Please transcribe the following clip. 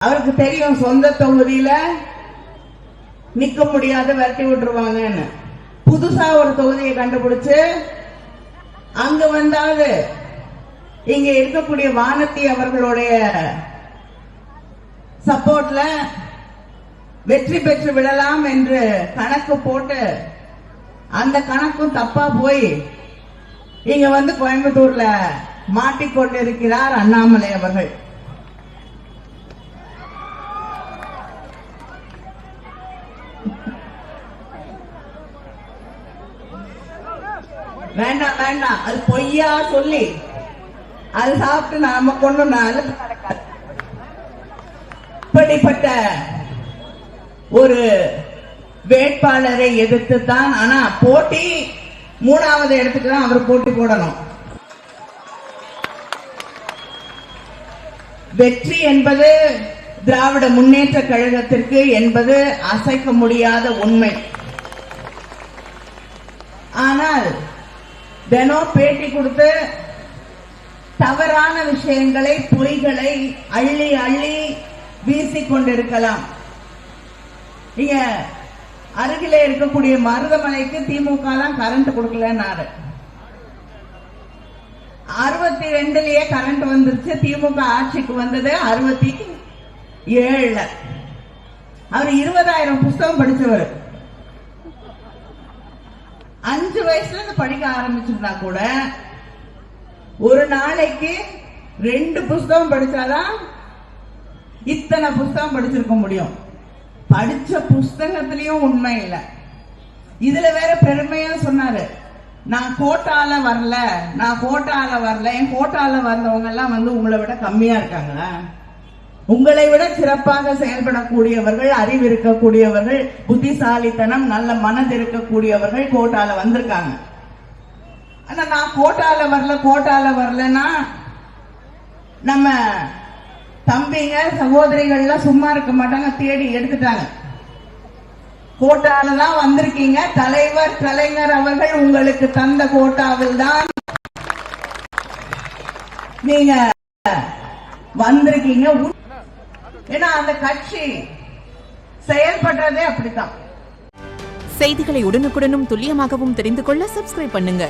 அவருக்கு தெரியும் சொந்த தொகுதியில நிக்க முடியாத விரட்டி விட்டுருவாங்கன்னு. புதுசா ஒரு தொகுதியை கண்டுபிடிச்சு அங்க வந்தாது இங்க இருக்கக்கூடிய வானதி அவர்களுடைய சப்போர்ட்ல வெற்றி பெற்று விடலாம் என்று கணக்கு போட்டு அந்த கணக்கும் தப்பா போய் இங்க வந்து கோயம்புத்தூர்ல மாட்டிக்கொண்டிருக்கிறார் அண்ணாமலை அவர்கள். வேண்டாம் வேண்டாம், அது பொய்யா சொல்லி அது சாப்பிட்டு நாம கொண்டு இப்படிப்பட்ட ஒரு வேட்பாளரை எதிர்த்து தான். ஆனா போட்டி 3வது இடத்துக்கு தான் அவர் போட்டி போடணும். வெற்றி என்பது திராவிட முன்னேற்ற கழகத்திற்கு என்பது அசைக்க முடியாத உண்மை. ஆனால் தினம் பேட்டி கொடுத்து தவறான விஷயங்களை பொய்களை அள்ளி அள்ளி வீசிக்கொண்டிருக்கலாம். இங்க அருகிலே இருக்கக்கூடிய மருதமலைக்கு திமுக தான் கரண்ட் கொடுக்கலன்னாரு. 62லயே கரண்ட் வந்துருச்சு. திமுக ஆட்சிக்கு வந்தது 67. அவர் 20,000 புஸ்தகம் படிச்சவர். 5 வயசுல இருந்து படிக்க ஆரம்பிச்சிருந்தா கூட ஒரு நாளைக்கு 2 புஸ்தகம் படிச்சாதான் இத்தனை புஸ்தகம் படிச்சிருக்க முடியும். படிச்ச புஸ்தகத்திலயும் உண்மை இல்லை. இதுல வேற பெருமையா சொன்னாரு, நான் கோட்டால வரல, நான் கோட்டால வரல. என் கோட்டால வந்தவங்க எல்லாம் வந்து உங்களை விட கம்மியா இருக்காங்களா? உங்களை விட சிறப்பாக செயல்படக்கூடியவர்கள், அறிவு இருக்கக்கூடியவர்கள், புத்திசாலித்தனம், நல்ல மனது இருக்கக்கூடியவர்கள் கோட்டால வந்திருக்காங்க. ஆனா நான் கோட்டால வரல, கோட்டால வரலன்னா நம்ம தம்பிங்க சகோதரிகள்லாம் சும்மா இருக்க மாட்டாங்க, தேடி எடுத்துட்டாங்க. கோட்டால தான் வந்திருக்கீங்க. தலைவர் கலைஞர் அவர்கள் உங்களுக்கு தந்த கோட்டாவில் தான் நீங்க வந்திருக்கீங்க. ஏன்னா அந்த கட்சி செயல்படுறதே அப்படித்தான். செய்திகளை உடனுக்குடனும் துல்லியமாகவும் தெரிந்து கொள்ள சப்ஸ்கிரைப் பண்ணுங்க.